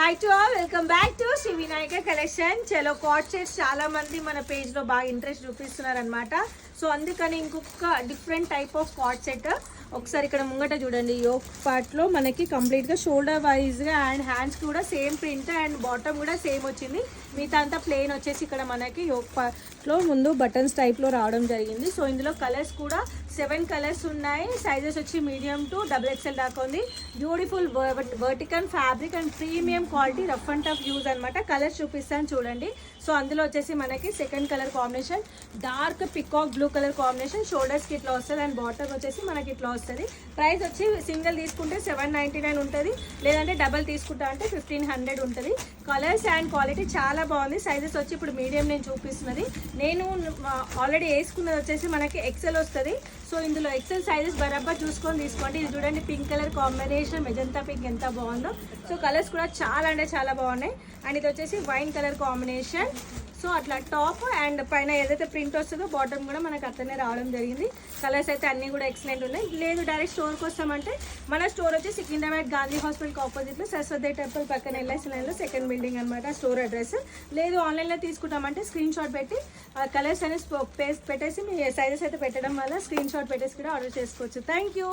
Hi to all, welcome back to Shri Vinayaka collection. చలో card sets చాలా మంది మన పేజ్ లో బాగా ఇంట్రెస్ట్ చూపిస్తున్నారు అనమాట. సో అందుకని ఇంకొక different type of card set ఒకసారి ఇక్కడ ముంగట చూడండి. యోక్ పార్ట్ లో మనకి కంప్లీట్ గా షోల్డర్ వైజ్ గా అండ్ హ్యాండ్స్ కూడా సేమ్ ప్రింట్ అండ్ బాటమ్ కూడా సేమ్ వచ్చింది. మిగతా అంతా ప్లెయిన్ వచ్చేసి ఇక్కడ మనకి యోక్ పార్ట్ లో ముందు బటన్స్ టైప్ లో రావడం జరిగింది. సో ఇందులో కలర్స్ కూడా 7 కలర్స్ ఉన్నాయి. సైజెస్ వచ్చి మీడియం టు XXL దాకా ఉంది. Beautiful vertical fabric and premium quality, rough and tough use అనమాట. కలర్స్ చూపిస్తాను చూడండి. సో అందులో వచ్చేసి మనకి second colour combination dark peacock blue colour combination, shoulders కి ఇట్లా వస్తుంది అండ్ బాటమ్ వచ్చేసి మనకి ఇట్లా వస్తుంది. ప్రైస్ వచ్చి సింగిల్ తీసుకుంటే 799 ఉంటుంది, లేదంటే డబల్ తీసుకుంటా అంటే 1500 ఉంటుంది. కలర్స్ అండ్ క్వాలిటీ చాలా బాగుంది. సైజెస్ వచ్చి ఇప్పుడు మీడియం నేను చూపిస్తున్నది. నేను ఆల్రెడీ వేసుకున్నది వచ్చేసి మనకి XL వస్తుంది. సో ఇందులో XL సైజెస్ బరాబర్ చూసుకొని తీసుకోండి. ఇది చూడండి, pink colour combination, magenta pink ఎంత బాగుందో. సో కలర్స్ కూడా చాలా అంటే చాలా బాగున్నాయి. అండ్ ఇది వచ్చేసి వైన్ కలర్ కాంబినేషన్. సో అట్లా టాప్ అండ్ పైన ఏదైతే ప్రింట్ వస్తుందో బాటమ్ కూడా మనకు అట్లనే రావడం జరిగింది. కలర్స్ అయితే అన్నీ కూడా ఎక్సలెంట్ ఉన్నాయి. లేదు డైరెక్ట్ స్టోర్కి వస్తామంటే మన స్టోర్ వచ్చి సికింద్రాబాద్ గాంధీ హాస్పిటల్కి ఆపోజిట్లో సరస్వతి టెంపుల్ పక్కన LIC లైన్లో సెకండ్ బిల్డింగ్ అనమాట స్టోర్ అడ్రస్. లేదు ఆన్లైన్లో తీసుకుంటామంటే స్క్రీన్ షాట్ పెట్టి కలర్స్ అనేది పెట్టేసి మీ సైజెస్ అయితే పెట్టడం వల్ల స్క్రీన్ షాట్ పెట్టేసి కూడా ఆర్డర్ చేసుకోవచ్చు. Thank you.